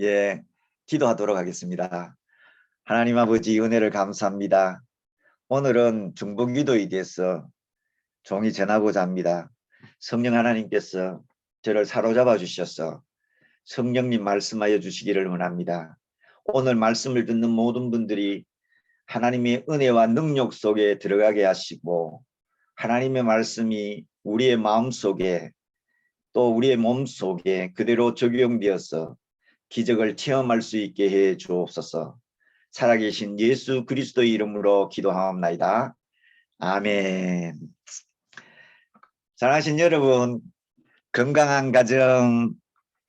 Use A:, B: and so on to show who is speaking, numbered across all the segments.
A: 예, 기도하도록 하겠습니다. 하나님 아버지 은혜를 감사합니다. 오늘은 중보기도에 대해서 종이 전하고자 합니다. 성령 하나님께서 저를 사로잡아 주셔서 성령님 말씀하여 주시기를 원합니다. 오늘 말씀을 듣는 모든 분들이 하나님의 은혜와 능력 속에 들어가게 하시고 하나님의 말씀이 우리의 마음속에 또 우리의 몸속에 그대로 적용되어서 기적을 체험할 수 있게 해 주옵소서. 살아계신 예수 그리스도의 이름으로 기도하옵나이다. 아멘. 사랑하신 여러분, 건강한 가정,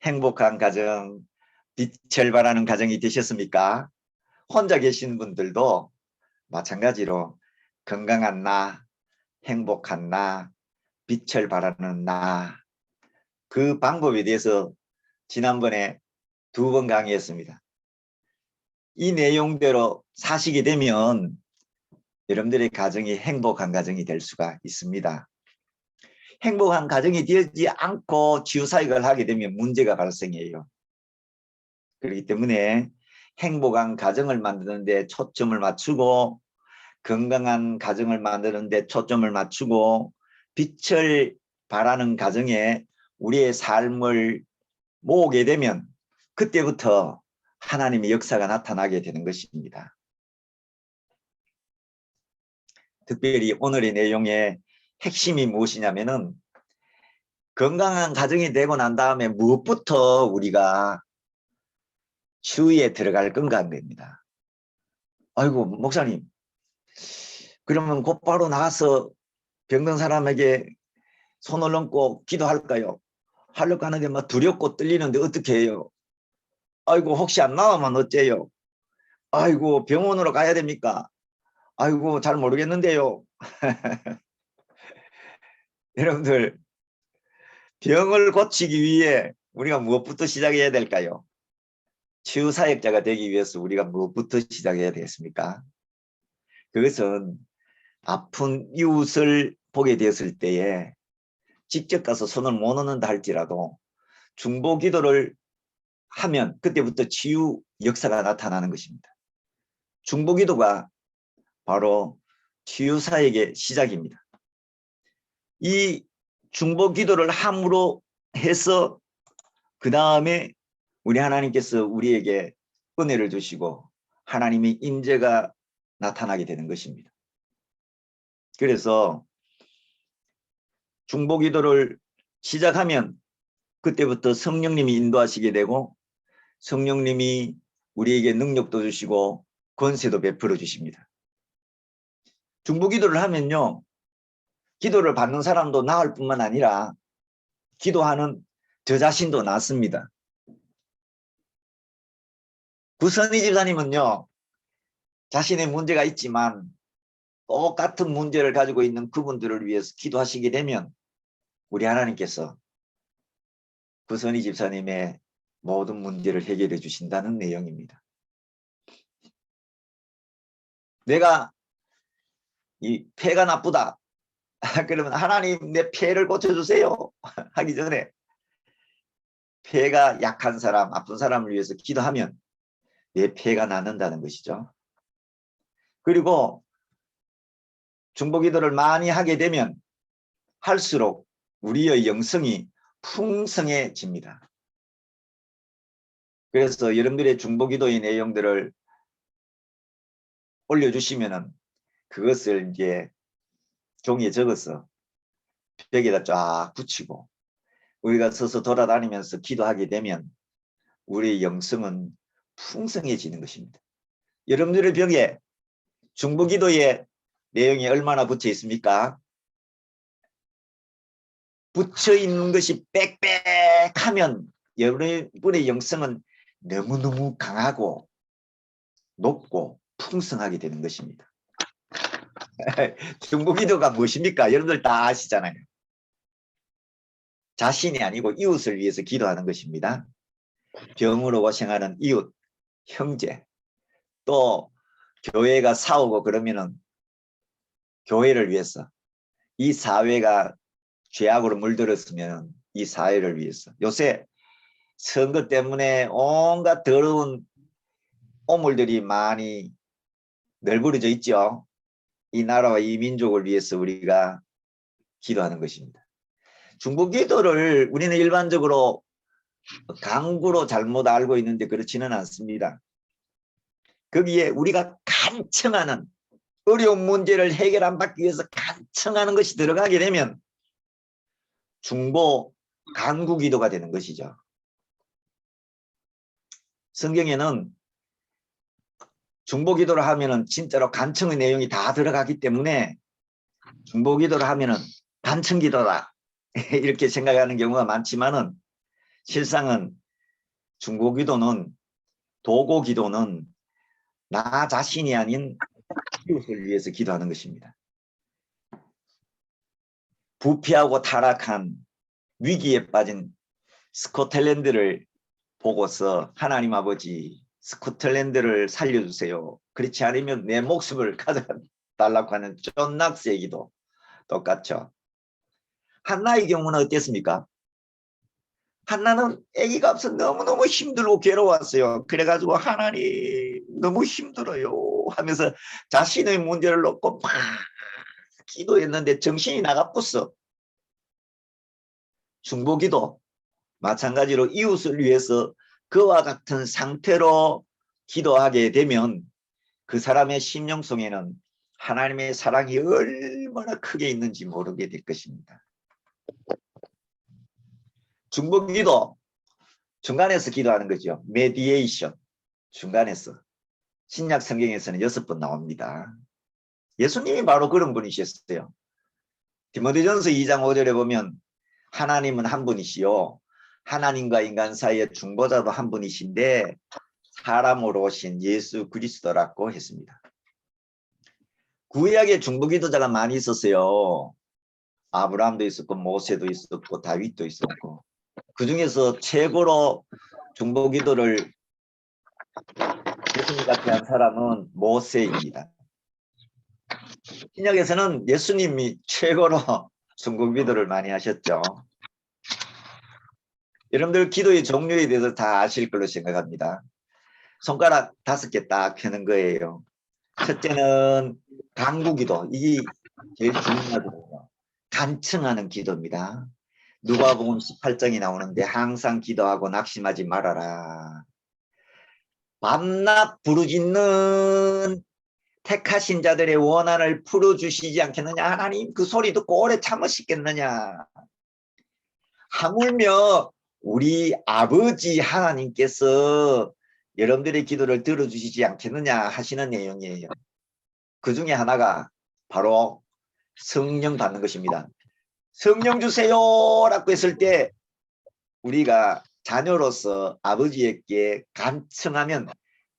A: 행복한 가정, 빛을 발하는 가정이 되셨습니까? 혼자 계신 분들도 마찬가지로 건강한 나, 행복한 나, 빛을 발하는 나, 그 방법에 대해서 지난번에 2번 강의했습니다. 이 내용대로 사시게 되면 여러분들의 가정이 행복한 가정이 될 수가 있습니다. 행복한 가정이 되지 않고 치유사역을 하게 되면 문제가 발생해요. 그렇기 때문에 행복한 가정을 만드는 데 초점을 맞추고 건강한 가정을 만드는 데 초점을 맞추고 빛을 발하는 가정에 우리의 삶을 모으게 되면 그때부터 하나님의 역사가 나타나게 되는 것입니다. 특별히 오늘의 내용의 핵심이 무엇이냐면은 건강한 가정이 되고 난 다음에 무엇부터 우리가 치유에 들어갈 건가 한 겁니다. 아이고 목사님, 그러면 곧바로 나가서 병든 사람에게 손을 얹고 기도할까요? 하려고 하는데 막 두렵고 떨리는데 어떻게 해요? 아이고 혹시 안 나오면 어째요? 아이고 병원으로 가야 됩니까? 아이고 잘 모르겠는데요. 여러분들, 병을 고치기 위해 우리가 무엇부터 시작해야 될까요? 치유사역자가 되기 위해서 우리가 무엇부터 시작해야 되겠습니까? 그것은 아픈 이웃을 보게 되었을 때에 직접 가서 손을 못 넣는다 할지라도 중보기도를 하면 그때부터 치유 역사가 나타나는 것입니다. 중보기도가 바로 치유사역의 시작입니다. 이 중보기도를 함으로 해서 그 다음에 우리 하나님께서 우리에게 은혜를 주시고 하나님의 임재가 나타나게 되는 것입니다. 그래서 중보기도를 시작하면 그때부터 성령님이 인도하시게 되고 성령님이 우리에게 능력도 주시고 권세도 베풀어 주십니다. 중보기도를 하면요, 기도를 받는 사람도 나을 뿐만 아니라 기도하는 저 자신도 낫습니다. 구선희 집사님은요, 자신의 문제가 있지만 똑같은 문제를 가지고 있는 그분들을 위해서 기도하시게 되면 우리 하나님께서 구선희 집사님의 모든 문제를 해결해 주신다는 내용입니다. 내가 이 폐가 나쁘다 그러면 하나님 내 폐를 고쳐주세요 하기 전에 폐가 약한 사람, 아픈 사람을 위해서 기도하면 내 폐가 낫는다는 것이죠. 그리고 중보기도를 많이 하게 되면 할수록 우리의 영성이 풍성해집니다. 그래서 여러분들의 중보기도의 내용들을 올려주시면은 그것을 이제 종이에 적어서 벽에다 쫙 붙이고 우리가 서서 돌아다니면서 기도하게 되면 우리의 영성은 풍성해지는 것입니다. 여러분들의 벽에 중보기도의 내용이 얼마나 붙여 있습니까? 붙여 있는 것이 빽빽하면 여러분의 영성은 너무너무 강하고 높고 풍성하게 되는 것입니다. 중보기도가 무엇입니까? 여러분들 다 아시잖아요. 자신이 아니고 이웃을 위해서 기도하는 것입니다. 병으로 고생하는 이웃, 형제, 또 교회가 싸우고 그러면은 교회를 위해서, 이 사회가 죄악으로 물들었으면 이 사회를 위해서. 요새 선거 때문에 온갖 더러운 오물들이 많이 널브러져 있죠. 이 나라와 이 민족을 위해서 우리가 기도하는 것입니다. 중보 기도를 우리는 일반적으로 강구로 잘못 알고 있는데 그렇지는 않습니다. 거기에 우리가 간청하는 어려운 문제를 해결 안 받기 위해서 간청하는 것이 들어가게 되면 중보 간구 기도가 되는 것이죠. 성경에는 중보 기도를 하면은 진짜로 간청의 내용이 다 들어가기 때문에 중보 기도를 하면은 간청 기도다 이렇게 생각하는 경우가 많지만은 실상은 중보 기도는 도고 기도는 나 자신이 아닌 이웃을 위해서 기도하는 것입니다. 부패하고 타락한 위기에 빠진 스코틀랜드를 보고서 하나님 아버지 스코틀랜드를 살려주세요. 그렇지 않으면 내 목숨을 가져달라고 하는 존 낙스의 기도 똑같죠. 한나의 경우는 어땠습니까? 한나는 아기가 없어 너무너무 힘들고 괴로웠어요. 그래가지고 하나님 너무 힘들어요 하면서 자신의 문제를 놓고 막 기도했는데 정신이 나가버렸어. 중보기도 마찬가지로 이웃을 위해서 그와 같은 상태로 기도하게 되면 그 사람의 심령 속에는 하나님의 사랑이 얼마나 크게 있는지 모르게 될 것입니다. 중보기도 중간에서 기도하는 거죠. 메디에이션 중간에서. 신약 성경에서는 6번 나옵니다. 예수님이 바로 그런 분이셨어요. 디모데전서 2장 5절에 보면 하나님은 한 분이시요 하나님과 인간 사이의 중보자도 한 분이신데 사람으로 오신 예수 그리스도라고 했습니다. 구약에 중보기도자가 많이 있었어요. 아브라함도 있었고 모세도 있었고 다윗도 있었고 그 중에서 최고로 중보기도를 예수님 같이 한 사람은 모세입니다. 신약에서는 예수님이 최고로 중보기도를 많이 하셨죠. 여러분들 기도의 종류에 대해서 다 아실 걸로 생각합니다. 손가락 5개 딱 펴는 거예요. 첫째는 간구기도. 이게 제일 중요하거든요. 간청하는 기도입니다. 누가복음 18장이 나오는데 항상 기도하고 낙심하지 말아라. 밤낮 부르짖는 택하신 자들의 원한을 풀어주시지 않겠느냐. 하나님 그 소리 듣고 오래 참으시겠느냐. 하물며 우리 아버지 하나님께서 여러분들의 기도를 들어주시지 않겠느냐 하시는 내용이에요. 그 중에 하나가 바로 성령 받는 것입니다. 성령 주세요 라고 했을 때 우리가 자녀로서 아버지에게 간청하면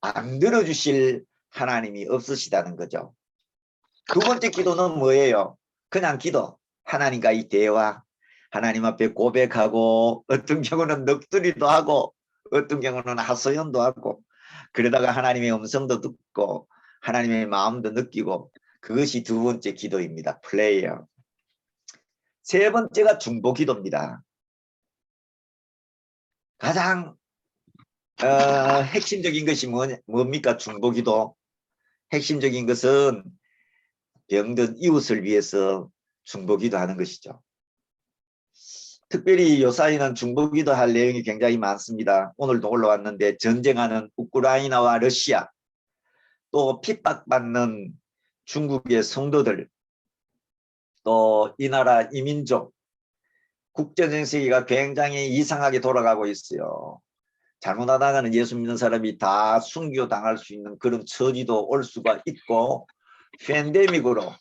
A: 안 들어주실 하나님이 없으시다는 거죠. 두 번째 기도는 뭐예요? 그냥 기도. 하나님과의 대화. 하나님 앞에 고백하고 어떤 경우는 넋두리도 하고 어떤 경우는 하소연도 하고 그러다가 하나님의 음성도 듣고 하나님의 마음도 느끼고 그것이 두 번째 기도입니다. 플레이어. 세 번째가 중보 기도입니다. 가장 핵심적인 것이 뭡니까? 중보 기도. 핵심적인 것은 병든 이웃을 위해서 중보 기도하는 것이죠. 특별히 요사이는 중보 기도할 내용이 굉장히 많습니다. 오늘도 올라왔는데 전쟁하는 우크라이나와 러시아 또 핍박받는 중국의 성도들 또 이 나라 이민족 국제정세가 굉장히 이상하게 돌아가고 있어요. 잘못하다가는 예수 믿는 사람이 다 순교당할 수 있는 그런 처지도 올 수가 있고 팬데믹으로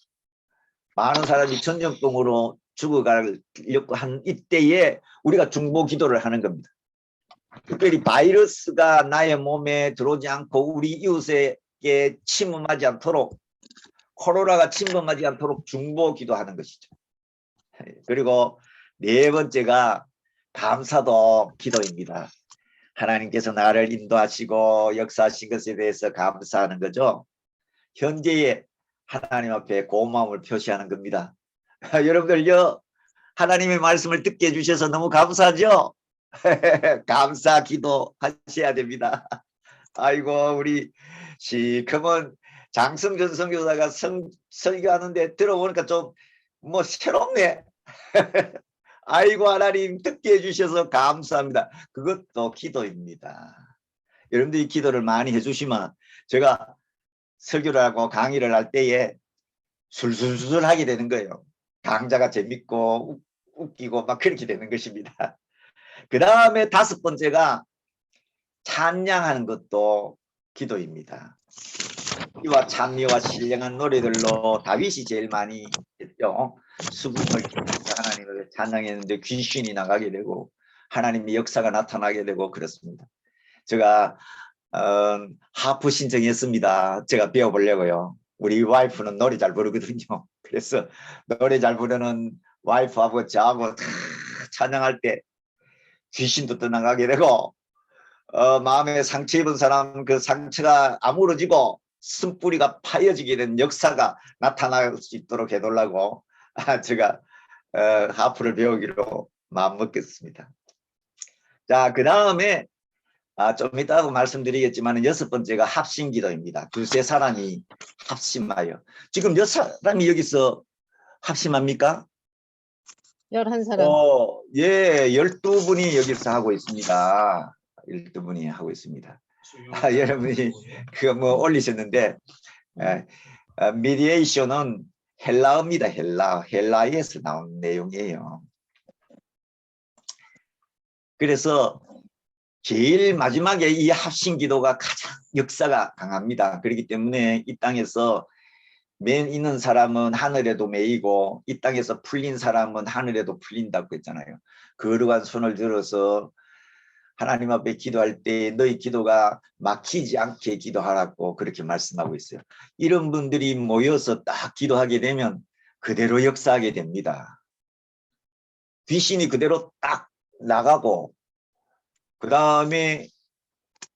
A: 많은 사람이 전염병으로 죽어가려고 한 이때에 우리가 중보 기도를 하는 겁니다. 특별히 바이러스가 나의 몸에 들어오지 않고 우리 이웃에게 침범하지 않도록 코로나가 침범하지 않도록 중보 기도하는 것이죠. 그리고 네 번째가 감사도 기도입니다. 하나님께서 나를 인도하시고 역사하신 것에 대해서 감사하는 거죠. 현재의 하나님 앞에 고마움을 표시하는 겁니다. 여러분들요 하나님의 말씀을 듣게 해주셔서 너무 감사하죠. 감사 기도 하셔야 됩니다. 아이고 우리 시커먼 장성준 선교사가 설교하는데 들어보니까 좀 뭐 새롭네. 아이고 하나님 듣게 해주셔서 감사합니다. 그것도 기도입니다. 여러분들이 기도를 많이 해주시면 제가 설교를 하고 강의를 할 때에 술술술 하게 되는 거예요. 강좌가 재밌고 웃기고 막 그렇게 되는 것입니다. 그 다음에 5번째가 찬양하는 것도 기도입니다. 이와 찬미와 신령한 노래들로 다윗이 제일 많이 했죠. 수금을 하나님을 찬양했는데 귀신이 나가게 되고 하나님의 역사가 나타나게 되고 그렇습니다. 제가 하프 신청했습니다. 제가 배워보려고요. 우리 와이프는 노래 잘 부르거든요. 그래서 노래 잘 부르는 와이프하고 저하고 다 찬양할 때 귀신도 떠나가게 되고 마음에 상처 입은 사람 그 상처가 아물어지고 쓴뿌리가 파여지게 된 역사가 나타날 수 있도록 해달라고 제가 하프를 배우기로 마음먹겠습니다. 자, 그 다음에 좀 이따가 말씀드리겠지만 6번째가 합심기도입니다. 두세 사람이 합심하여. 지금 몇 사람이 여기서 합심합니까?
B: 11사람.
A: 예, 12분이 여기서 하고 있습니다. 12분이 하고 있습니다. 여러분이 그거 뭐 올리셨는데 미디에이션은 헬라어입니다. 헬라에서 나온 내용이에요. 그래서 제일 마지막에 이 합심기도가 가장 역사가 강합니다. 그렇기 때문에 이 땅에서 맨 있는 사람은 하늘에도 매이고 이 땅에서 풀린 사람은 하늘에도 풀린다고 했잖아요. 거룩한 손을 들어서 하나님 앞에 기도할 때 너희 기도가 막히지 않게 기도하라고 그렇게 말씀하고 있어요. 이런 분들이 모여서 딱 기도하게 되면 그대로 역사하게 됩니다. 귀신이 그대로 딱 나가고 그 다음에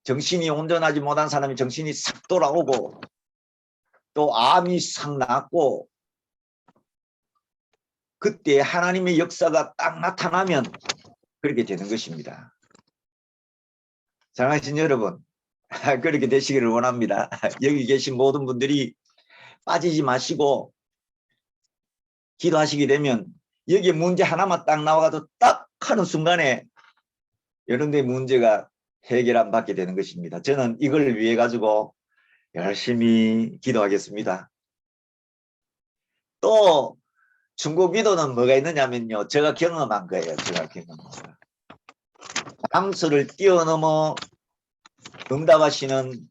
A: 정신이 온전하지 못한 사람이 정신이 싹 돌아오고 또 암이 싹 낫고 그때 하나님의 역사가 딱 나타나면 그렇게 되는 것입니다. 사랑하신 여러분, 그렇게 되시기를 원합니다. 여기 계신 모든 분들이 빠지지 마시고 기도하시게 되면 여기에 문제 하나만 딱 나와도 딱 하는 순간에 여러분들의 문제가 해결 안 받게 되는 것입니다. 저는 이걸 위해 가지고 열심히 기도하겠습니다. 또 중국 기도는 뭐가 있느냐면요. 제가 경험한 거예요. 제가 경험한 거. 장수를 뛰어넘어 응답하시는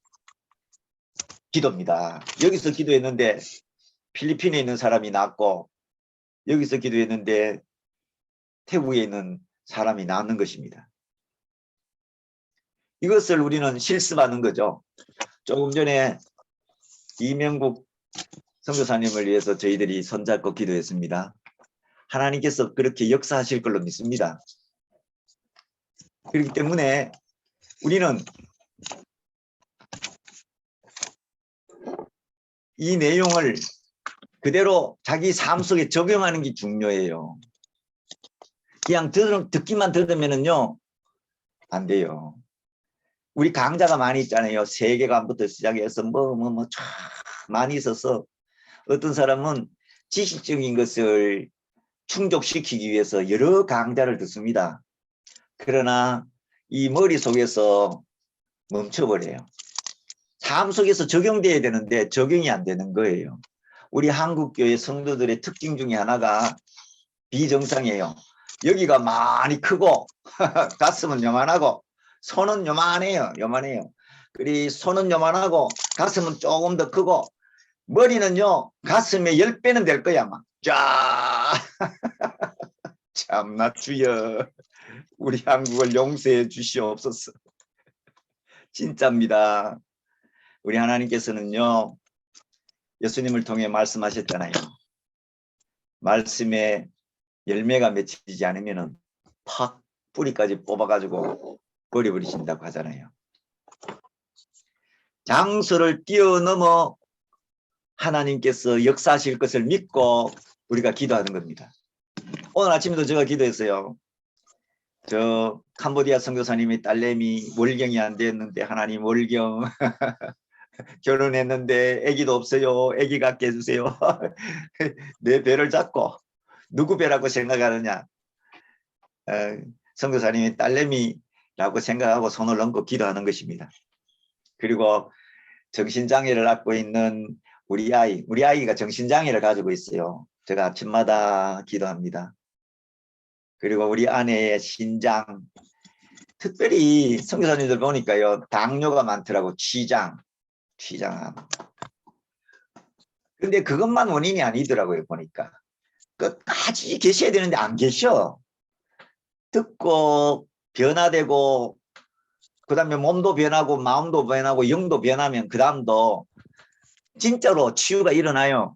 A: 기도입니다. 여기서 기도했는데 필리핀에 있는 사람이 낫고 여기서 기도했는데 태국에 있는 사람이 낫는 것입니다. 이것을 우리는 실습하는 거죠. 조금 전에 이명국 선교사님을 위해서 저희들이 손잡고 기도했습니다. 하나님께서 그렇게 역사하실 걸로 믿습니다. 그렇기 때문에 우리는 이 내용을 그대로 자기 삶 속에 적용하는 게 중요해요. 그냥 듣기만 들으면은요, 안 돼요. 우리 강좌가 많이 있잖아요. 세계관부터 시작해서 쫙 많이 있어서 어떤 사람은 지식적인 것을 충족시키기 위해서 여러 강좌를 듣습니다. 그러나 이 머릿속에서 멈춰버려요. 삶 속에서 적용돼야 되는데 적용이 안 되는 거예요. 우리 한국교회 성도들의 특징 중에 하나가 비정상이에요. 여기가 많이 크고 가슴은 요만하고 손은 요만해요. 그리고 손은 요만하고 가슴은 조금 더 크고 머리는요 가슴에 10배는 될 거야 아마. 쫙 참나 주여 우리 한국을 용서해 주시옵소서. 진짜입니다. 우리 하나님께서는요 예수님을 통해 말씀하셨잖아요. 말씀에 열매가 맺히지 않으면 팍 뿌리까지 뽑아가지고 버려버리신다고 하잖아요. 장소를 뛰어넘어 하나님께서 역사하실 것을 믿고 우리가 기도하는 겁니다. 오늘 아침에도 제가 기도했어요. 저 캄보디아 선교사님의 딸내미 월경이 안 됐는데 하나님 월경 결혼했는데 아기도 없어요. 아기 갖게 해주세요. 내 배를 잡고 누구 배라고 생각하느냐. 선교사님의 딸내미라고 생각하고 손을 얹고 기도하는 것입니다. 그리고 정신장애를 앓고 있는 우리 아이가 정신장애를 가지고 있어요. 제가 아침마다 기도합니다. 그리고 우리 아내의 신장, 특별히 선교사님들 보니까요, 당뇨가 많더라고. 취장. 근데 그것만 원인이 아니더라고요, 보니까. 끝까지 계셔야 되는데 안 계셔. 듣고 변화되고 그 다음에 몸도 변하고 마음도 변하고 영도 변하면 그 다음도 진짜로 치유가 일어나요.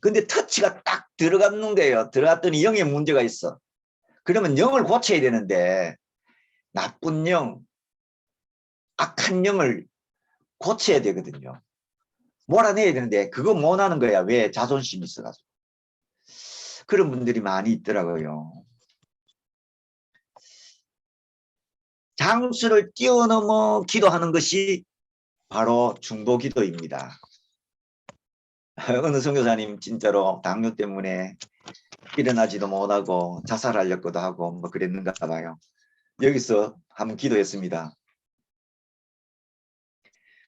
A: 근데 터치가 딱 들어갔는 거예요. 들어갔더니 영에 문제가 있어. 그러면 영을 고쳐야 되는데 나쁜 영, 악한 영을 고쳐야 되거든요. 몰아내야 되는데 그거 못하는 거야. 왜? 자존심이 있어가지고. 그런 분들이 많이 있더라고요. 장수를 뛰어넘어 기도하는 것이 바로 중보기도입니다. 어느 선교사님 진짜로 당뇨 때문에 일어나지도 못하고 자살하려고도 하고 뭐 그랬는가 봐요. 여기서 한번 기도했습니다.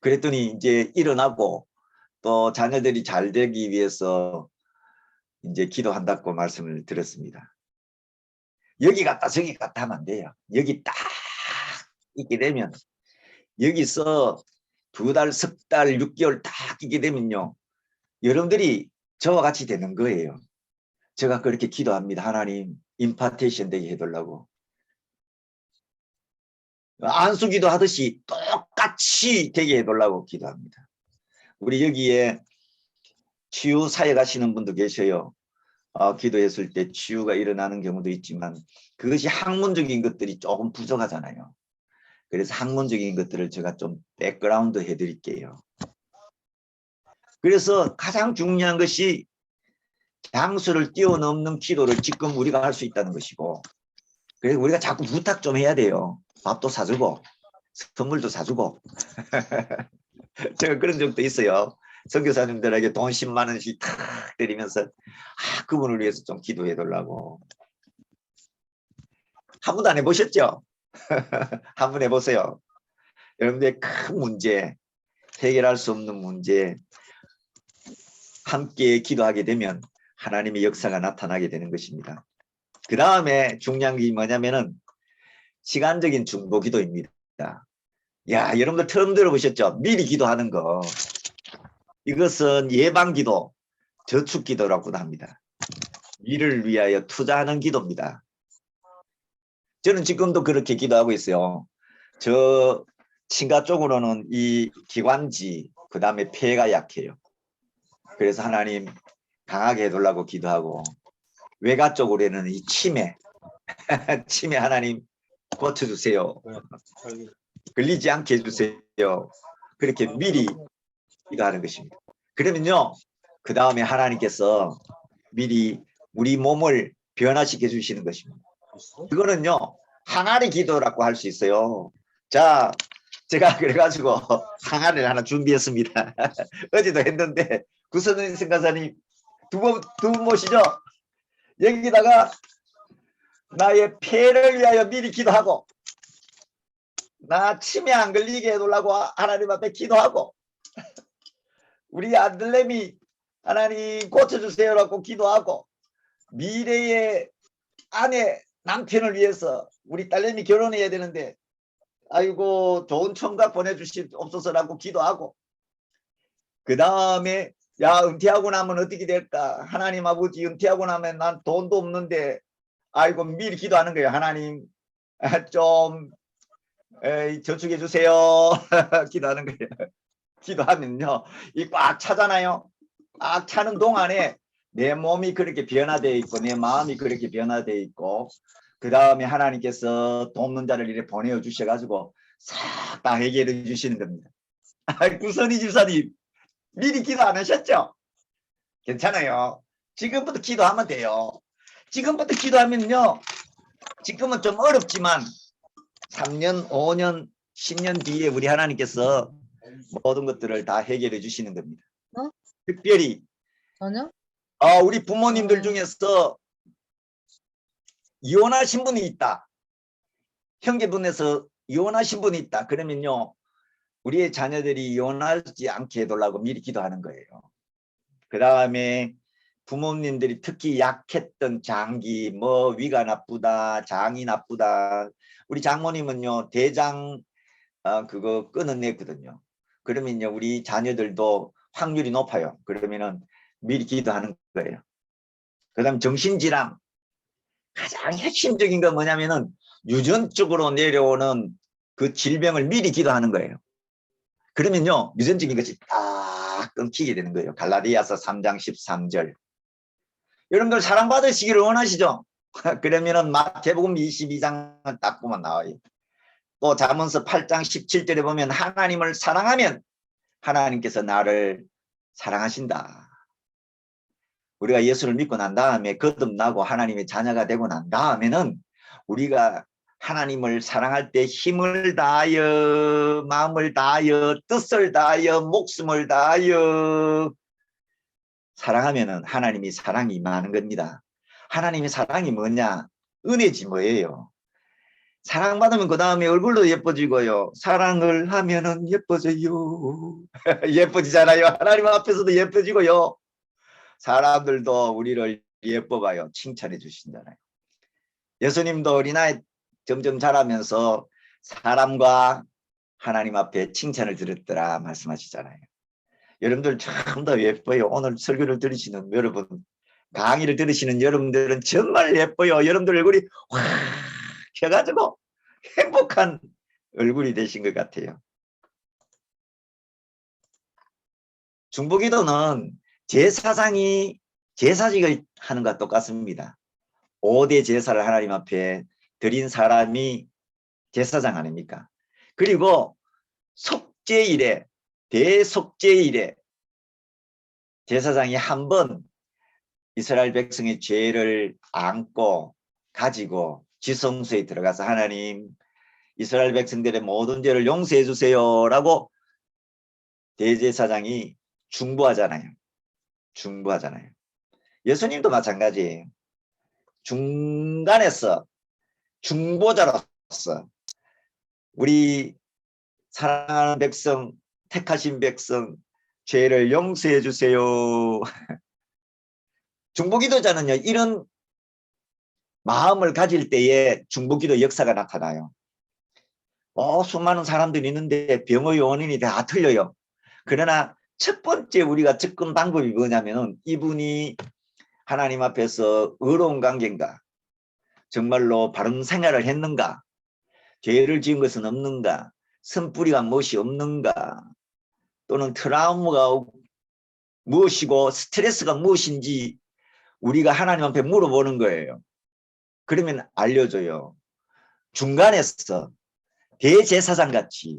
A: 그랬더니 이제 일어나고 또 자녀들이 잘 되기 위해서 이제 기도한다고 말씀을 드렸습니다. 여기 갔다 저기 갔다 하면 안 돼요. 여기 딱 있게 되면 여기서 2달, 10달, 6개월 딱 있게 되면요. 여러분들이 저와 같이 되는 거예요. 제가 그렇게 기도합니다. 하나님 임파테이션 되게 해달라고. 안수기도 하듯이 똑같이 되게 해달라고 기도합니다. 우리 여기에 치유 사역 하시는 분도 계셔요. 기도했을 때 치유가 일어나는 경우도 있지만 그것이 학문적인 것들이 조금 부족하잖아요. 그래서 학문적인 것들을 제가 좀 백그라운드 해드릴게요. 그래서 가장 중요한 것이 장수를 뛰어넘는 기도를 지금 우리가 할 수 있다는 것이고, 그래서 우리가 자꾸 부탁 좀 해야 돼요. 밥도 사주고 선물도 사주고. 제가 그런 적도 있어요. 선교사님들에게 돈 10만 원씩 탁 때리면서 그분을 위해서 좀 기도해 달라고. 한 번도 안 해보셨죠? 한번 해보세요. 여러분들의 큰 문제, 해결할 수 없는 문제 함께 기도하게 되면 하나님의 역사가 나타나게 되는 것입니다. 그 다음에 중요한 게 뭐냐면은 시간적인 중보 기도입니다. 야, 여러분들 처음 들어보셨죠? 미리 기도하는 거. 이것은 예방 기도, 저축 기도라고도 합니다. 미래를 위하여 투자하는 기도입니다. 저는 지금도 그렇게 기도하고 있어요. 저 친가 쪽으로는 이 기관지, 그 다음에 폐가 약해요. 그래서 하나님 강하게 해달라고 기도하고, 외가 쪽으로는 이 치매, 치매 하나님 고쳐주세요. 걸리지 않게 해주세요. 그렇게 미리 기도하는 것입니다. 그러면요, 그 다음에 하나님께서 미리 우리 몸을 변화시켜 주시는 것입니다. 그거는요, 항아리 기도라고 할 수 있어요. 자, 제가 그래가지고 항아리를 하나 준비했습니다. 어제도 했는데 구선은 선교사님 두 분 모시죠. 여기다가 나의 폐를 위하여 미리 기도하고, 나 치매 안 걸리게 해달라고 하나님 앞에 기도하고, 우리 아들내미 하나님 고쳐주세요라고 기도하고, 미래의 아내 남편을 위해서 우리 딸내미 결혼해야 되는데 아이고 좋은 청각 보내주시옵소서라고 기도하고, 그 다음에 야 은퇴하고 나면 어떻게 될까, 하나님 아버지 은퇴하고 나면 난 돈도 없는데 아이고 미리 기도하는 거예요. 하나님 좀 저축해 주세요. 기도하는 거예요. 기도하면요 이 꽉 차잖아요. 꽉 차는 동안에 내 몸이 그렇게 변화되어 있고 내 마음이 그렇게 변화되어 있고, 그 다음에 하나님께서 돕는 자를 이렇게 보내어 주셔가지고 싹 다 해결해 주시는 겁니다. 구선희 집사님 미리 기도 안 하셨죠? 괜찮아요. 지금부터 기도하면 돼요. 지금부터 기도하면요 지금은 좀 어렵지만 3년, 5년, 10년 뒤에 우리 하나님께서 모든 것들을 다 해결해 주시는 겁니다.
B: 어?
A: 특별히
B: 전혀?
A: 우리 부모님들 중에서 이혼하신 분이 있다. 형제분에서 이혼하신 분이 있다. 그러면요. 우리의 자녀들이 이혼하지 않게 해달라고 미리 기도하는 거예요. 그 다음에 부모님들이 특히 약했던 장기, 뭐 위가 나쁘다, 장이 나쁘다. 우리 장모님은요, 대장 그거 끊어냈거든요. 그러면요, 우리 자녀들도 확률이 높아요. 그러면은 미리 기도하는 거예요. 그 다음 정신질환. 가장 핵심적인 건 뭐냐면은 유전적으로 내려오는 그 질병을 미리 기도하는 거예요. 그러면요, 유전적인 것이 딱 끊기게 되는 거예요. 갈라디아서 3장 13절. 여러분들 사랑받으시기를 원하시죠? 그러면은 마태복음 22장을 딱 보면 나와요. 또 잠언서 8장 17절에 보면 하나님을 사랑하면 하나님께서 나를 사랑하신다. 우리가 예수를 믿고 난 다음에 거듭나고 하나님의 자녀가 되고 난 다음에는 우리가 하나님을 사랑할 때 힘을 다하여, 마음을 다하여, 뜻을 다하여, 목숨을 다하여 사랑하면은 하나님이 사랑이 임하는 겁니다. 하나님의 사랑이 뭐냐? 은혜지 뭐예요? 사랑받으면 그 다음에 얼굴도 예뻐지고요. 사랑을 하면은 예뻐져요. 예뻐지잖아요. 하나님 앞에서도 예뻐지고요. 사람들도 우리를 예뻐봐요. 칭찬해 주신잖아요. 예수님도 어린아이 점점 자라면서 사람과 하나님 앞에 칭찬을 들었더라 말씀하시잖아요. 여러분들 참 더 예뻐요. 오늘 설교를 들으시는 여러분, 강의를 들으시는 여러분들은 정말 예뻐요. 여러분들 얼굴이 확 켜가지고 행복한 얼굴이 되신 것 같아요. 중보기도는 제사장이 제사직을 하는 것과 똑같습니다. 5대 제사를 하나님 앞에 드린 사람이 제사장 아닙니까? 그리고 속죄일에, 대속죄일에 제사장이 한 번 이스라엘 백성의 죄를 안고 가지고 지성소에 들어가서 하나님 이스라엘 백성들의 모든 죄를 용서해 주세요 라고 대제사장이 중보하잖아요. 중보하잖아요. 예수님도 마찬가지예요. 중간에서 중보자로서 우리 사랑하는 백성, 택하신 백성 죄를 용서해 주세요. 중보기도자는요. 이런 마음을 가질 때에 중보기도 역사가 나타나요. 수많은 사람들이 있는데 병의 원인이 다 틀려요. 그러나 첫 번째 우리가 접근 방법이 뭐냐면은 이분이 하나님 앞에서 의로운 관계인가, 정말로 바른 생활을 했는가, 죄를 지은 것은 없는가, 선뿌리가 무엇이 없는가, 또는 트라우마가 무엇이고 스트레스가 무엇인지 우리가 하나님 앞에 물어보는 거예요. 그러면 알려줘요. 중간에서 대제사장 같이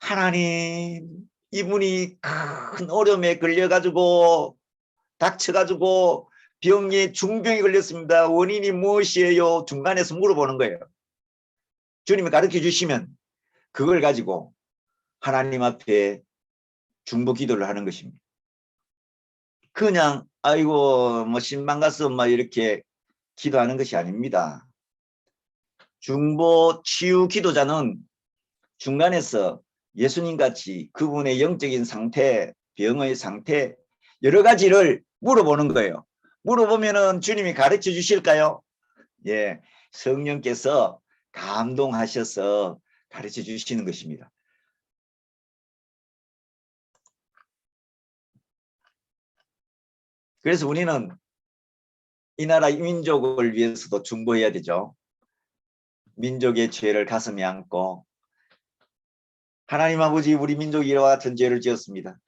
A: 하나님 이분이 큰 어려움에 걸려가지고 닥쳐가지고 병에 중병이 걸렸습니다. 원인이 무엇이에요? 중간에서 물어보는 거예요. 주님이 가르쳐 주시면 그걸 가지고 하나님 앞에 중보 기도를 하는 것입니다. 그냥 아이고 뭐 신방 가서 막 이렇게 기도하는 것이 아닙니다. 중보 치유 기도자는 중간에서 예수님같이 그분의 영적인 상태, 병의 상태 여러 가지를 물어보는 거예요. 물어보면은 주님이 가르쳐 주실까요? 예, 성령께서 감동하셔서 가르쳐 주시는 것입니다. 그래서 우리는 이 나라 민족을 위해서도 중보해야 되죠. 민족의 죄를 가슴에 안고 하나님 아버지 우리 민족이 이와 같은 죄를 지었습니다.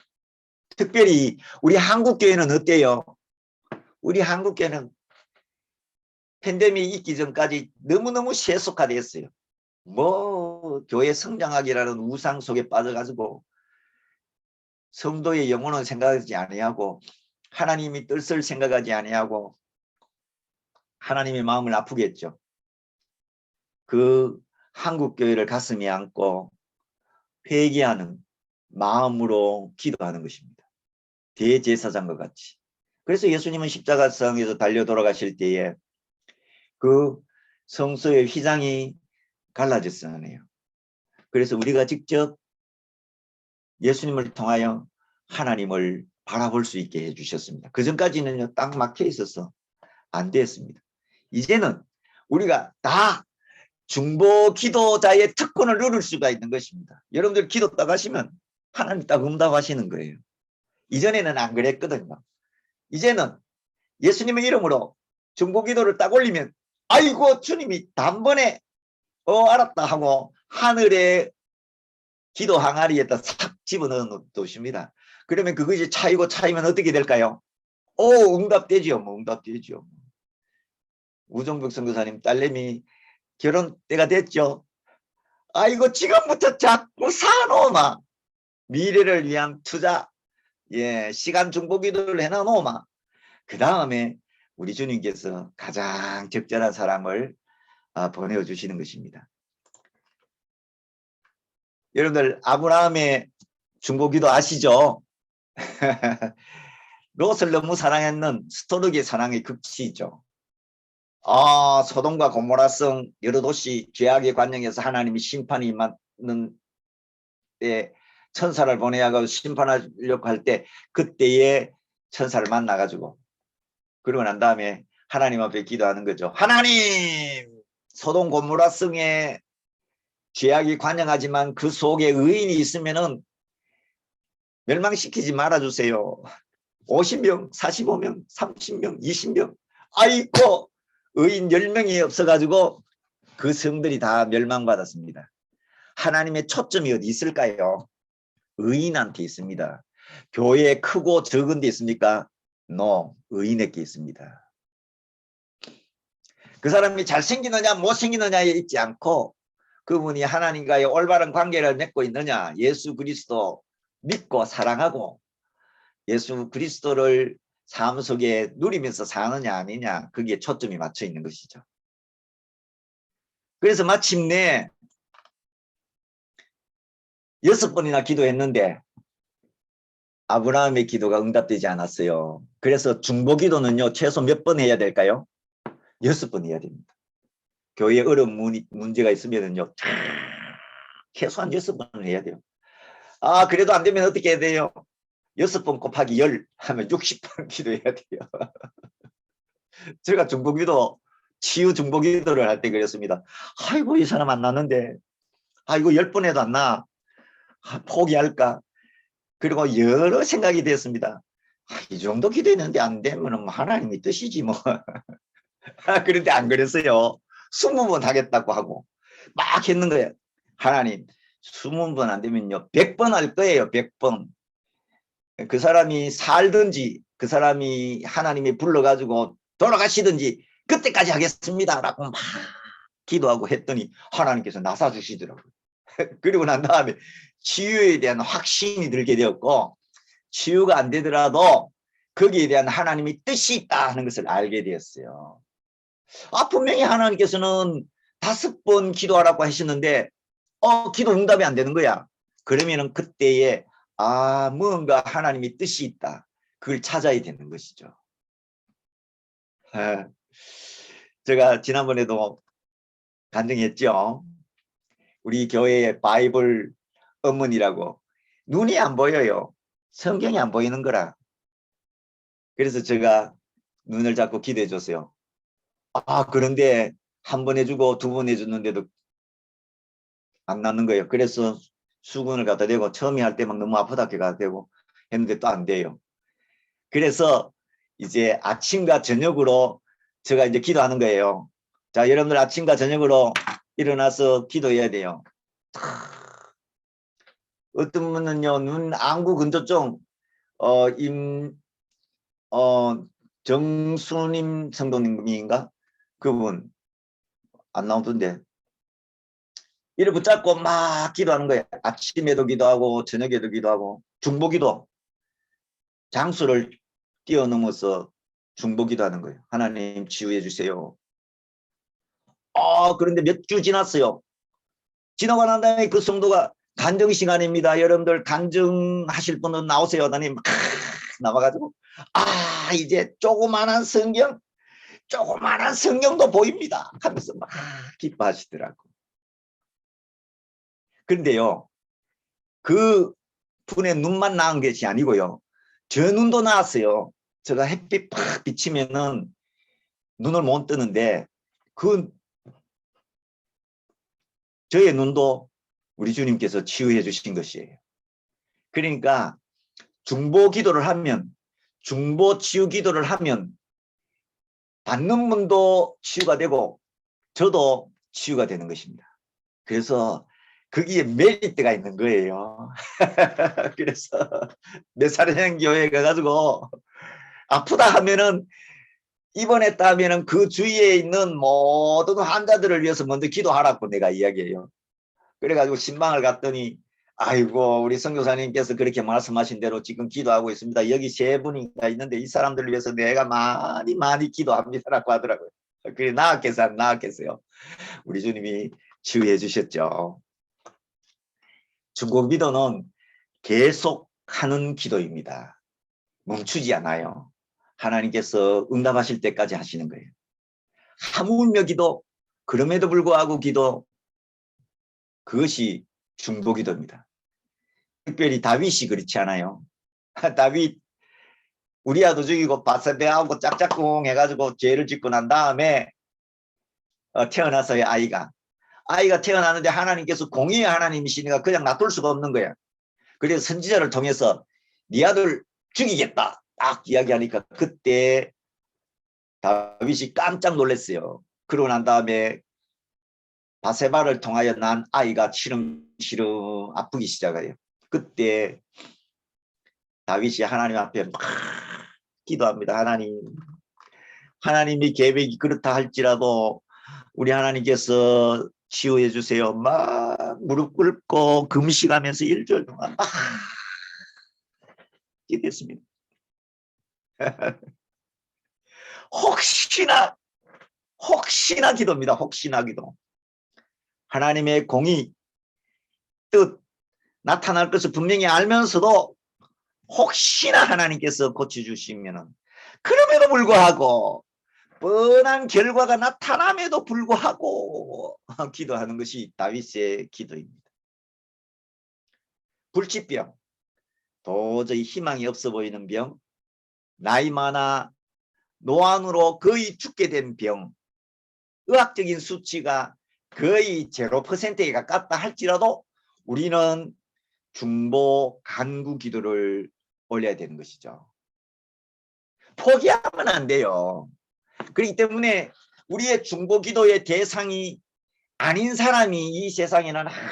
A: 특별히 우리 한국교회는 어때요? 우리 한국교회는 팬데믹 있기 전까지 너무너무 세속화됐어요. 뭐 교회 성장하기라는 우상 속에 빠져가지고 성도의 영혼을 생각하지 아니하고 하나님이 뜻을 생각하지 아니하고 하나님의 마음을 아프게 했죠. 그 한국교회를 가슴에 안고 회개하는 마음으로 기도하는 것입니다. 대제사장과 같이. 그래서 예수님은 십자가상에서 달려 돌아가실 때에 그 성소의 휘장이 갈라졌잖아요. 그래서 우리가 직접 예수님을 통하여 하나님을 바라볼 수 있게 해주셨습니다. 그 전까지는요, 딱 막혀 있어서 안 됐습니다. 이제는 우리가 다 중보 기도자의 특권을 누릴 수가 있는 것입니다. 여러분들 기도 딱 하시면 하나님 딱 응답하시는 거예요. 이전에는 안 그랬거든요. 이제는 예수님의 이름으로 중보 기도를 딱 올리면 아이고 주님이 단번에 알았다 하고 하늘의 기도 항아리에다 싹 집어넣어 놓으십니다. 그러면 그것이 차이면 어떻게 될까요? 응답되지요. 응답되지요. 우종벽 선교사님 딸내미 결혼 때가 됐죠. 아이고 지금부터 자꾸 사놓으마. 미래를 위한 투자, 시간 중보 기도를 해놔놓으마. 그 다음에 우리 주님께서 가장 적절한 사람을 보내주시는 것입니다. 여러분들 아브라함의 중보기도 아시죠? 롯을 너무 사랑했는 스토르게 사랑의 극치죠. 소돔과 고모라성 여러 도시 죄악의 관영에서 하나님이 심판이 임하는 때 천사를 보내야하고 심판하려고 할 때 그때에 천사를 만나가지고 그러고 난 다음에 하나님 앞에 기도하는 거죠. 하나님, 소돔 고모라성에 죄악이 관영하지만 그 속에 의인이 있으면은 멸망시키지 말아주세요. 50명, 45명, 30명, 20명. 아이고, 의인 10명이 없어가지고 그 성들이 다 멸망받았습니다. 하나님의 초점이 어디 있을까요? 의인한테 있습니다. 교회 크고 적은 데 있습니까? No, 의인에게 있습니다. 그 사람이 잘생기느냐 못생기느냐에 있지 않고 그분이 하나님과의 올바른 관계를 맺고 있느냐, 예수 그리스도 믿고 사랑하고 예수 그리스도를 삶 속에 누리면서 사느냐 아니냐, 거기에 초점이 맞춰 있는 것이죠. 그래서 마침내 6번이나 기도했는데 아브라함의 기도가 응답되지 않았어요. 그래서 중보 기도는요, 최소 몇 번 해야 될까요? 6번 해야 됩니다. 교회에 어려운 문제가 있으면요, 최소한 6번을 해야 돼요. 그래도 안 되면 어떻게 해야 돼요? 6번 곱하기 10 하면 60번 기도해야 돼요. 제가 중보기도, 치유 중보기도를 할 때 그랬습니다. 아이고, 이 사람 안 나는데, 이거 10번 해도 안 나. 포기할까? 그리고 여러 생각이 됐습니다. 이 정도 기도했는데 안 되면 하나님이 뜻이지 뭐. 그런데 안 그랬어요. 20번 하겠다고 하고 막 했는 거예요. 하나님 20번 안 되면요 100번 할 거예요. 100번. 그 사람이 살든지 그 사람이 하나님이 불러가지고 돌아가시든지 그때까지 하겠습니다 라고 막 기도하고 했더니 하나님께서 나사 주시더라고요. 그리고 난 다음에 치유에 대한 확신이 들게 되었고, 치유가 안 되더라도 거기에 대한 하나님의 뜻이 있다 하는 것을 알게 되었어요. 분명히 하나님께서는 5번 기도하라고 하시는데 기도 응답이 안 되는 거야. 그러면은 그때에 뭔가 하나님의 뜻이 있다, 그걸 찾아야 되는 것이죠. 제가 지난번에도 간증했죠. 우리 교회의 바이블 어머니라고 눈이 안 보여요. 성경이 안 보이는 거라. 그래서 제가 눈을 잡고 기도해 줬어요. 그런데 한 번 해주고 2번 해줬는데도 안 낫는 거예요. 그래서 수건을 갖다 대고 처음에 할 때 막 너무 아프다 갖다 대고 했는데 또 안 돼요. 그래서 이제 아침과 저녁으로 제가 이제 기도하는 거예요. 자, 여러분들 아침과 저녁으로 일어나서 기도해야 돼요. 어떤 분은요, 눈 안구 근조증, 정수님 성도님인가? 그분 안 나오던데. 이를 붙잡고 막 기도하는 거예요. 아침에도 기도하고 저녁에도 기도하고 중보기도, 장수를 뛰어넘어서 중보기도 하는 거예요. 하나님 치유해 주세요. 그런데 몇 주 지났어요. 지나고 난 다음에 그 성도가 간증 시간입니다. 여러분들 간증하실 분은 나오세요. 하더니 막 나와가지고 이제 조그마한 성경도 보입니다 하면서 막 기뻐하시더라고. 그런데요, 그 분의 눈만 나은 것이 아니고요, 저 눈도 나왔어요. 제가 햇빛 팍 비치면은 눈을 못 뜨는데 그 저의 눈도 우리 주님께서 치유해 주신 것이에요. 그러니까 중보 치유 기도를 하면 받는 분도 치유가 되고 저도 치유가 되는 것입니다. 그래서 거기에 메리트가 있는 거예요. 그래서 메사르행 교회에 가가지고 아프다 하면은 입원했다 하면은 그 주위에 있는 모든 환자들을 위해서 먼저 기도하라고 내가 이야기해요. 그래가지고 신방을 갔더니 아이고 우리 선교사님께서 그렇게 말씀하신 대로 지금 기도하고 있습니다. 여기 세 분이가 있는데 이 사람들을 위해서 내가 많이 기도합니다라고 하더라고요. 그래 나았겠어요. 우리 주님이 치유해 주셨죠. 중국 기도는 계속 하는 기도입니다. 멈추지 않아요. 하나님께서 응답하실 때까지 하시는 거예요. 하물며 기도, 그럼에도 불구하고 기도, 그것이 중보 기도입니다. 특별히 다윗이 그렇지 않아요. 다윗 우리아도 죽이고 바세바하고 짝짝꿍 해가지고 죄를 짓고 난 다음에 태어나서의 아이가 태어나는데 하나님께서 공의의 하나님이시니까 그냥 놔둘 수가 없는 거야. 그래서 선지자를 통해서 네 아들 죽이겠다 딱 이야기하니까 그때 다윗이 깜짝 놀랐어요. 그러고 난 다음에 바세바를 통하여 난 아이가 시름시름 아프기 시작해요. 그때 다윗이 하나님 앞에 막 기도합니다. 하나님이 계획이 그렇다 할지라도 우리 하나님께서 치유해 주세요. 막 무릎 꿇고 금식하면서 1절 동안 막 기도했습니다. 혹시나 기도입니다. 혹시나 기도. 하나님의 공의, 뜻 나타날 것을 분명히 알면서도 혹시나 하나님께서 고쳐주시면은 그럼에도 불구하고 뻔한 결과가 나타남에도 불구하고 기도하는 것이 다윗의 기도입니다. 불치병, 도저히 희망이 없어 보이는 병, 나이 많아 노안으로 거의 죽게 된 병, 의학적인 수치가 거의 0%에 가깝다 할지라도 우리는 중보 간구 기도를 올려야 되는 것이죠. 포기하면 안 돼요. 그렇기 때문에 우리의 중보 기도의 대상이 아닌 사람이 이 세상에는 한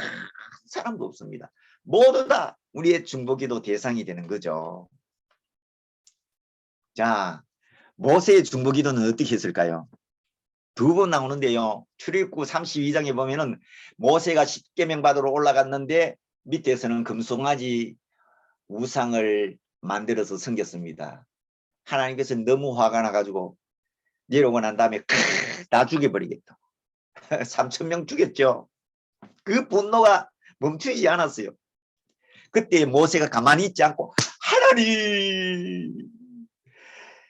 A: 사람도 없습니다. 모두 다 우리의 중보 기도 대상이 되는 거죠. 자, 모세의 중보 기도는 어떻게 했을까요? 두 번 나오는데요. 출애굽기 32장에 보면은 모세가 십계명 받으러 올라갔는데 밑에서는 금송아지 우상을 만들어서 섬겼습니다. 하나님께서 너무 화가 나가지고 내려오고 난 다음에 다 죽여버리겠다. 3,000명 죽였죠. 그 분노가 멈추지 않았어요. 그때 모세가 가만히 있지 않고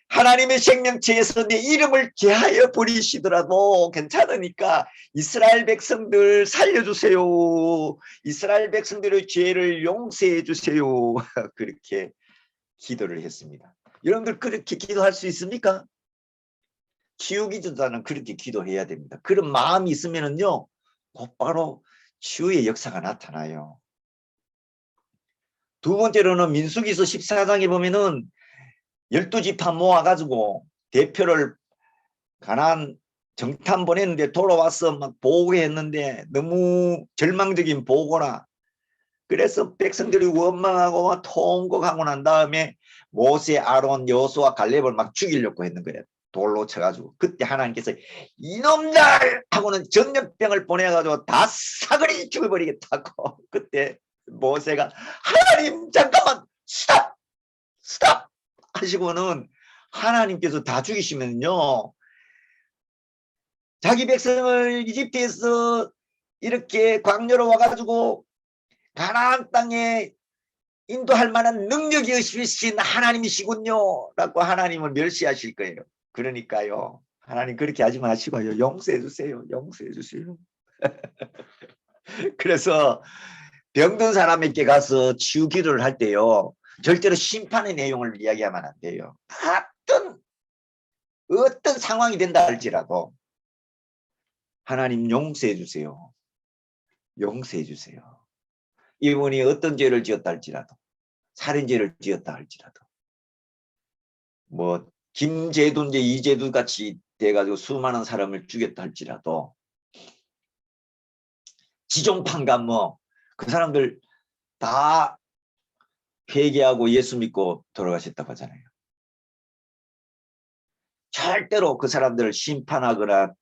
A: 하나님의 생명체에서 내 이름을 제하여 버리시더라도 괜찮으니까 이스라엘 백성들 살려주세요. 이스라엘 백성들의 죄를 용서해 주세요. 그렇게 기도를 했습니다. 여러분들 그렇게 기도할 수 있습니까? 치유기도자는 그렇게 기도해야 됩니다. 그런 마음이 있으면은요, 곧바로 치유의 역사가 나타나요. 두 번째로는 민수기서 14장에 보면은 12지파 모아가지고 대표를 가나안 정탐 보냈는데 돌아와서 막 보고했는데 너무 절망적인 보고라. 그래서 백성들이 원망하고 통곡하고 난 다음에 모세, 아론, 여호수아, 갈렙을 막 죽이려고 했는 거예요. 돌로 쳐가지고. 그때 하나님께서 이놈들 하고는 전염병을 보내가지고 다 사거리 죽여버리겠다고. 그때 모세가 하나님 잠깐만 스탑 하시고는 하나님께서 다 죽이시면요 자기 백성을 이집트에서 이렇게 광야로 와가지고 가나안 땅에 인도할 만한 능력이 있으신 하나님이시군요 라고 하나님을 멸시하실 거예요. 그러니까요, 하나님 그렇게 하지 마시고요, 용서해 주세요. 용서해 주세요. 그래서 병든 사람에게 가서 치유 기도를 할 때요, 절대로 심판의 내용을 이야기하면 안 돼요. 어떤 상황이 된다 할지라도 하나님 용서해 주세요. 용서해 주세요. 이분이 어떤 죄를 지었다 할지라도, 살인죄를 지었다 할지라도, 뭐 김제두인지 이제두 같이 돼가지고 수많은 사람을 죽였다 할지라도, 지종판가 뭐 그 사람들 다 회개하고 예수 믿고 돌아가셨다고 하잖아요. 절대로 그 사람들을 심판하거나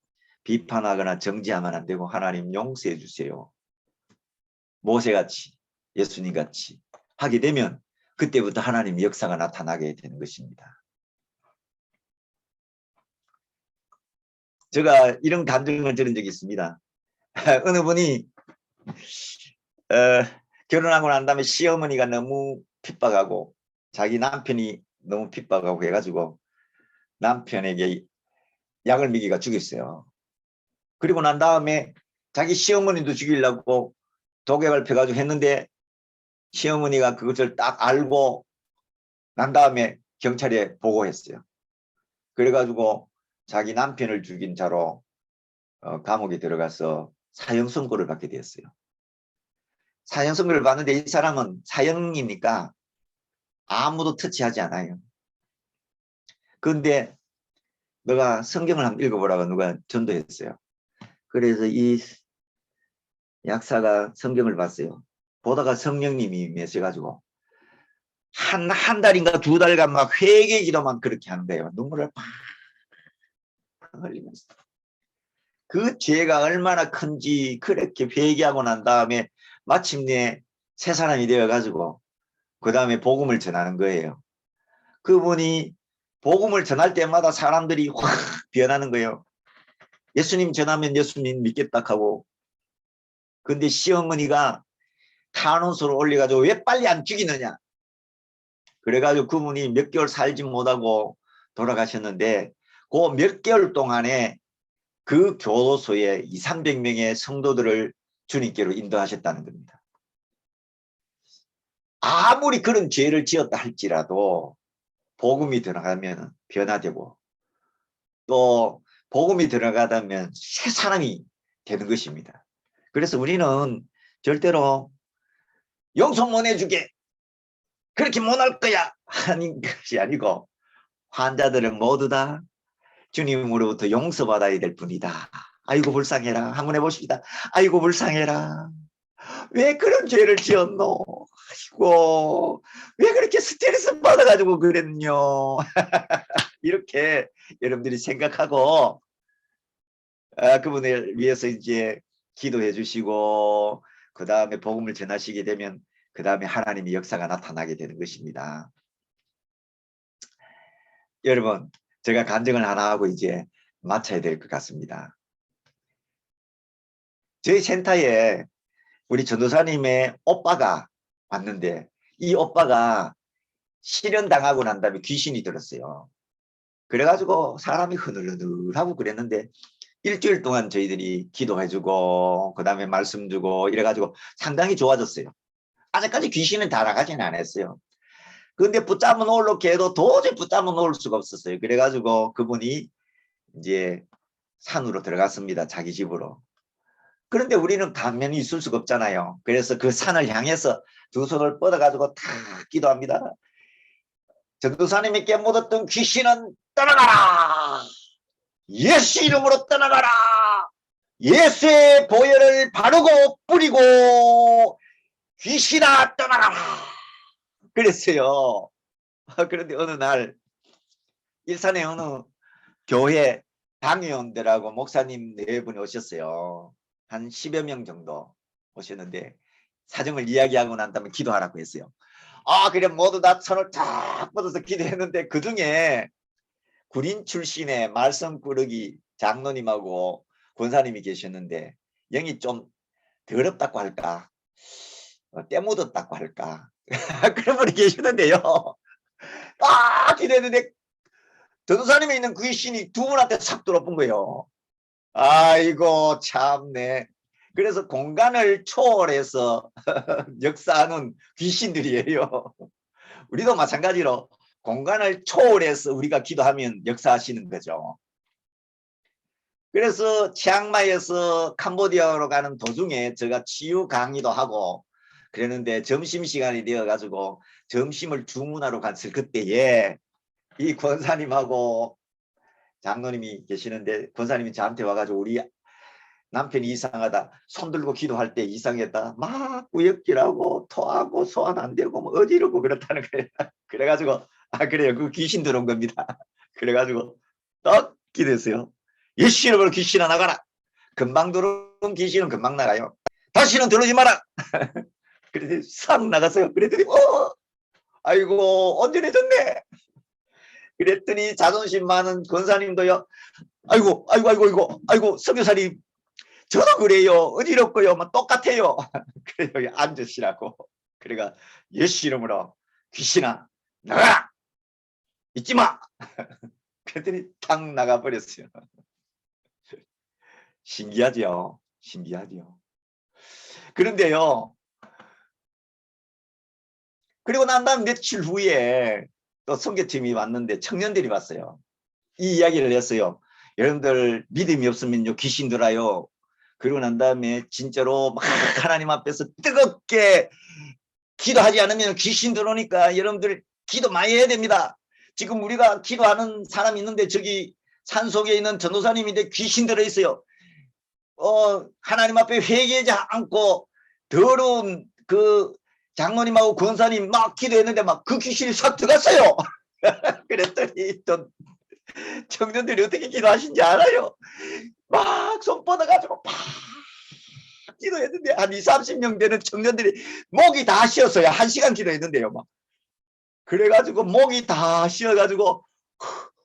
A: 비판하거나 정죄하면 안 되고 하나님 용서해 주세요. 모세같이, 예수님같이 하게 되면 그때부터 하나님 역사가 나타나게 되는 것입니다. 제가 이런 감정을 들은 적이 있습니다. 어느 분이 결혼하고 난 다음에 시어머니가 너무 핍박하고 자기 남편이 너무 핍박하고 해가지고 남편에게 약을 먹이가 죽였어요. 그리고 난 다음에 자기 시어머니도 죽이려고 독약을 펴가지고 했는데 시어머니가 그것을 딱 알고 난 다음에 경찰에 보고했어요. 그래가지고 자기 남편을 죽인 자로 감옥에 들어가서 사형 선고를 받게 되었어요. 사형 선고를 받는데 이 사람은 사형이니까 아무도 터치하지 않아요. 그런데 너가 성경을 한번 읽어보라고 누가 전도했어요. 그래서 이 약사가 성경을 봤어요. 보다가 성령님이 임하셔가지고 한 달인가 두 달간 막 회개 기도만 그렇게 하는데요. 눈물을 팍 흘리면서 그 죄가 얼마나 큰지 그렇게 회개하고 난 다음에 마침내 새 사람이 되어가지고 그 다음에 복음을 전하는 거예요. 그분이 복음을 전할 때마다 사람들이 확 변하는 거예요. 예수님 전하면 예수님 믿겠다 하고. 근데 시어머니가 탄원서를 올려가지고 왜 빨리 안 죽이느냐. 그래가지고 그분이 몇 개월 살지 못하고 돌아가셨는데 그 몇 개월 동안에 그 교도소에 200~300명의 성도들을 주님께로 인도하셨다는 겁니다. 아무리 그런 죄를 지었다 할지라도 복음이 들어가면 변화되고 또 복음이 들어가다면 새 사람이 되는 것입니다. 그래서 우리는 절대로 용서 못 해주게 그렇게 못할 거야 하는 것이 아니고 환자들은 모두 다 주님으로부터 용서받아야 될 뿐이다. 아이고 불쌍해라. 한번 해보십시다. 아이고 불쌍해라. 왜 그런 죄를 지었노? 아이고 왜 그렇게 스트레스 받아가지고 그랬뇨? 이렇게 여러분들이 생각하고 그분을 위해서 이제 기도해 주시고 그 다음에 복음을 전하시게 되면 그 다음에 하나님의 역사가 나타나게 되는 것입니다. 여러분 제가 간증을 하나 하고 이제 마쳐야 될 것 같습니다. 저희 센터에 우리 전도사님의 오빠가 왔는데 이 오빠가 실현당하고 난 다음에 귀신이 들었어요. 그래가지고 사람이 흐느흐느하고 그랬는데 일주일 동안 저희들이 기도해주고 그 다음에 말씀 주고 이래가지고 상당히 좋아졌어요. 아직까지 귀신은 다 나가지는 않았어요. 그런데 붙잡아 놓으려고 해도 도저히 붙잡아 놓을 수가 없었어요. 그래가지고 그분이 이제 산으로 들어갔습니다. 자기 집으로. 그런데 우리는 가면이 있을 수가 없잖아요. 그래서 그 산을 향해서 두 손을 뻗어가지고 다 기도합니다. 전도사님께 묻었던 귀신은 떠나가라. 예수 이름으로 떠나가라. 예수의 보혈을 바르고 뿌리고 귀신아 떠나가라. 그랬어요. 그런데 어느 날 일산에 어느 교회 당회원들하고 목사님 4분이 오셨어요. 한 10여 명 정도 오셨는데 사정을 이야기하고 난 다음에 기도하라고 했어요. 그래 모두 다 손을 탁 뻗어서 기도했는데 그중에 군인 출신의 말썽꾸러기 장로님하고 권사님이 계셨는데 영이 좀 더럽다고 할까, 때 묻었다고 할까 그런 분이 계시는데요. 딱 기대했는데 전도사님이 있는 그 귀신이 두 분한테 싹 들어본 거예요. 아이고 참네. 그래서 공간을 초월해서 역사하는 귀신들이에요. 우리도 마찬가지로 공간을 초월해서 우리가 기도하면 역사하시는 거죠. 그래서 치앙마이에서 캄보디아로 가는 도중에 제가 치유 강의도 하고 그랬는데 점심시간이 되어가지고 점심을 주문하러 갔을 그때에 이 권사님하고 장로님이 계시는데 권사님이 저한테 와가지고 우리 남편이 이상하다, 손 들고 기도할 때 이상했다, 막 구역질하고 토하고 소환 안 되고 뭐 어지럽고 그렇다는 거예요. 그래가지고 그래요, 그 귀신 들어온 겁니다. 그래가지고 딱 기도했어요. 예수 이름으로 귀신아 나가라. 금방 들어온 귀신은 금방 나가요. 다시는 들어오지 마라. 그랬더니 싹 나갔어요. 그랬더니 아이고 온전해졌네. 그랬더니 자존심 많은 권사님도요. 아이고 선교사님 저도 그래요. 어지럽고요. 뭐 똑같아요. 그래요. 앉으시라고. 그래가 예수 이름으로 귀신아 나가라. 잊지 마. 그랬더니 탁 나가버렸어요. 신기하죠. 신기하죠. 그런데요. 그리고 난 다음 며칠 후에 또 선교팀이 왔는데 청년들이 왔어요. 이 이야기를 했어요. 여러분들 믿음이 없으면 귀신 들어요. 그러고 난 다음에 진짜로 막 하나님 앞에서 뜨겁게 기도하지 않으면 귀신 들어오니까 여러분들 기도 많이 해야 됩니다. 지금 우리가 기도하는 사람이 있는데 저기 산속에 있는 전도사님인데 귀신 들어있어요. 하나님 앞에 회개하지 않고 더러운 그 장로님하고 권사님 막 기도했는데 막 그 귀신이 싹 들어갔어요. 그랬더니 또 청년들이 어떻게 기도하신지 알아요? 막 손 뻗어가지고 막 기도했는데 한 20, 30명 되는 청년들이 목이 다 쉬었어요. 1시간 기도했는데요. 막. 그래가지고 목이 다 쉬어가지고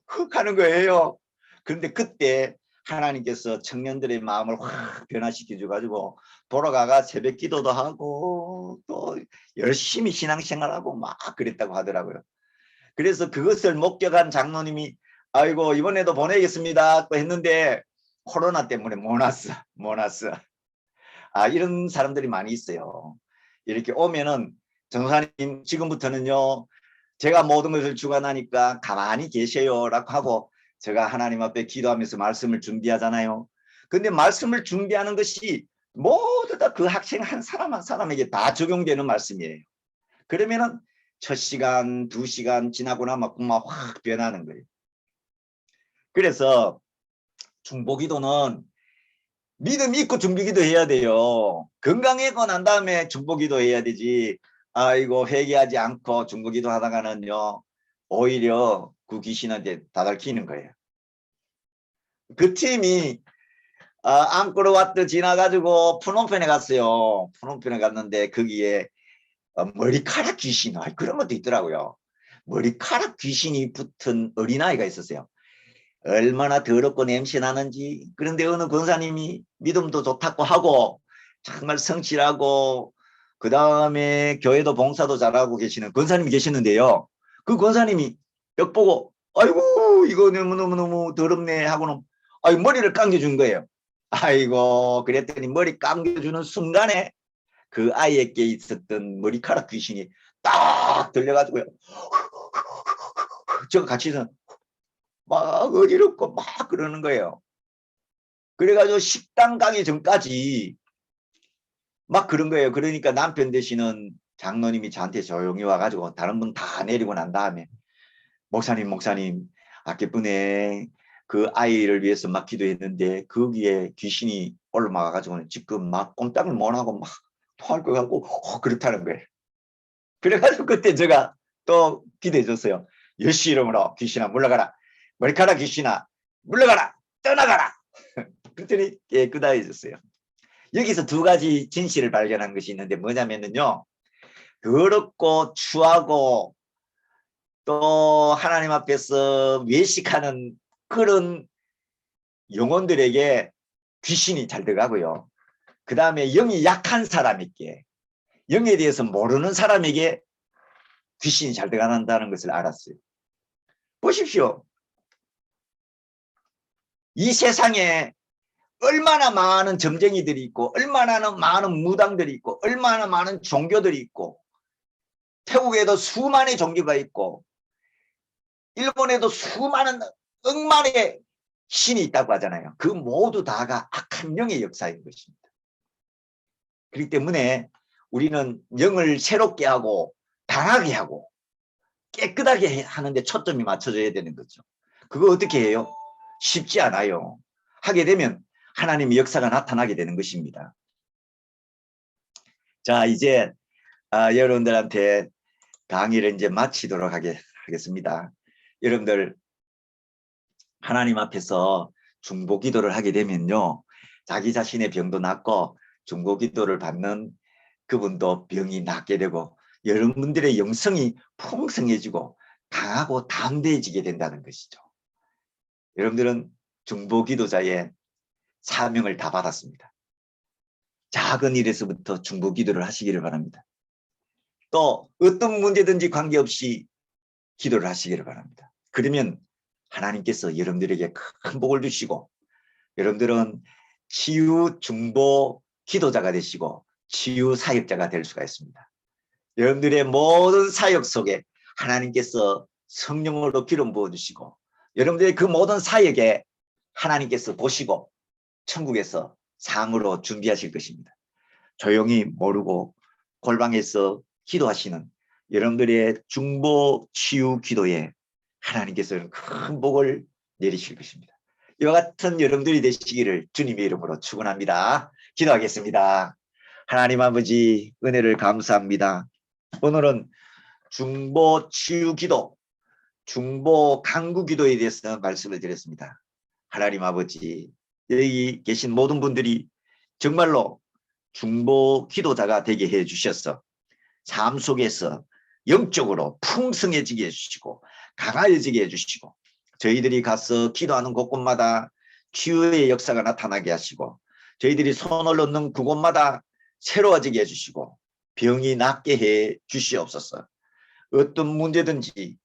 A: 흑 하는 거예요. 그런데 그때 하나님께서 청년들의 마음을 확 변화시켜 줘가지고 돌아가가 새벽 기도도 하고 또 열심히 신앙생활하고 막 그랬다고 하더라고요. 그래서 그것을 목격한 장로님이 아이고 이번에도 보내겠습니다 또 했는데 코로나 때문에 못 왔어. 이런 사람들이 많이 있어요. 이렇게 오면은 전도사님 지금부터는요 제가 모든 것을 주관하니까 가만히 계세요 라고 하고 제가 하나님 앞에 기도하면서 말씀을 준비하잖아요. 근데 말씀을 준비하는 것이 모두 다 그 학생 한 사람 한 사람에게 다 적용되는 말씀이에요. 그러면은 첫 시간, 2시간 지나고 나면 막 확 변하는 거예요. 그래서 중보기도는 믿음 있고 중보기도 해야 돼요. 건강해고 난 다음에 중보기도 해야 되지. 아이고 회개하지 않고 중보기도 하다가는요. 오히려 그 귀신한테 다달키는 거예요. 그 팀이 앙코르와트 지나가지고 푸놈펜에 갔어요. 푸놈펜에 갔는데 거기에 머리카락 귀신 그런 것도 있더라고요. 머리카락 귀신이 붙은 어린아이가 있었어요. 얼마나 더럽고 냄새 나는지. 그런데 어느 권사님이 믿음도 좋다고 하고 정말 성실하고 그 다음에 교회도 봉사도 잘하고 계시는 권사님이 계시는데요. 그 권사님이 벽 보고 아이고 이거 너무너무 더럽네 하고는 머리를 감겨준 거예요. 아이고 그랬더니 머리 감겨주는 순간에 그 아이에게 있었던 머리카락 귀신이 딱 들려가지고요. 저거 같이 막 어지럽고 막 그러는 거예요. 그래가지고 식당 가기 전까지 막 그런 거예요. 그러니까 남편 되시는 장로님이 저한테 조용히 와가지고 다른 분 다 내리고 난 다음에 목사님 아께뿐에 그 아이를 위해서 막 기도했는데 거기에 귀신이 올라가가지고는 지금 막 꼼짝을 못하고 막 토할 것 같고 그렇다는 거예요. 그래가지고 그때 제가 또 기도해 줬어요. 예수 이름으로 귀신아 물러가라. 머리카락 귀신아 물러가라. 떠나가라. 그랬더니 깨끗해졌어요. 여기서 두 가지 진실을 발견한 것이 있는데 뭐냐면요. 더럽고 추하고 또 하나님 앞에서 외식하는 그런 영혼들에게 귀신이 잘 들어가고요. 그 다음에 영이 약한 사람에게, 영에 대해서 모르는 사람에게 귀신이 잘 들어간다는 것을 알았어요. 보십시오. 이 세상에 얼마나 많은 점쟁이들이 있고, 얼마나 많은 무당들이 있고, 얼마나 많은 종교들이 있고, 태국에도 수만의 종교가 있고, 일본에도 수많은 억만의 신이 있다고 하잖아요. 그 모두 다가 악한 영의 역사인 것입니다. 그렇기 때문에 우리는 영을 새롭게 하고 강하게 하고 깨끗하게 하는데 초점이 맞춰져야 되는 거죠. 그거 어떻게 해요? 쉽지 않아요. 하게 되면 하나님의 역사가 나타나게 되는 것입니다. 자, 이제 여러분들한테 강의를 이제 마치도록 하겠습니다. 여러분들 하나님 앞에서 중보 기도를 하게 되면요, 자기 자신의 병도 낫고 중보 기도를 받는 그분도 병이 낫게 되고 여러분들의 영성이 풍성해지고 강하고 담대해지게 된다는 것이죠. 여러분들은 중보 기도자의 사명을 다 받았습니다. 작은 일에서부터 중보 기도를 하시기를 바랍니다. 또 어떤 문제든지 관계없이 기도를 하시기를 바랍니다. 그러면 하나님께서 여러분들에게 큰 복을 주시고 여러분들은 치유 중보 기도자가 되시고 치유 사역자가 될 수가 있습니다. 여러분들의 모든 사역 속에 하나님께서 성령으로 기름 부어주시고 여러분들의 그 모든 사역에 하나님께서 보시고 천국에서 상으로 준비하실 것입니다. 조용히 모르고 골방에서 기도하시는 여러분들의 중보 치유 기도에 하나님께서는 큰 복을 내리실 것입니다. 이와 같은 여러분들이 되시기를 주님의 이름으로 축원합니다. 기도하겠습니다. 하나님 아버지 은혜를 감사합니다. 오늘은 중보 치유 기도, 중보 강구 기도에 대해서 말씀을 드렸습니다. 하나님 아버지, 여기 계신 모든 분들이 정말로 중보 기도자가 되게 해 주셔서 삶 속에서 영적으로 풍성해지게 해주시고 강화해지게 해주시고 저희들이 가서 기도하는 곳곳마다 치유의 역사가 나타나게 하시고 저희들이 손을 놓는 그곳마다 새로워지게 해주시고 병이 낫게 해 주시옵소서. 어떤 문제든지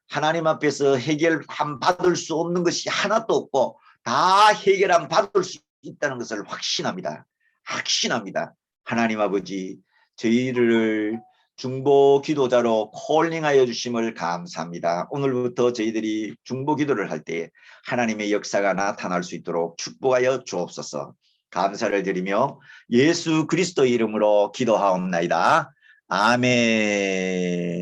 A: 하나님 앞에서 해결함 받을 수 없는 것이 하나도 없고 다 해결함 받을 수 있다는 것을 확신합니다. 확신합니다. 하나님 아버지, 저희를 중보 기도자로 콜링하여 주심을 감사합니다. 오늘부터 저희들이 중보 기도를 할 때 하나님의 역사가 나타날 수 있도록 축복하여 주옵소서. 감사를 드리며 예수 그리스도 이름으로 기도하옵나이다. 아멘.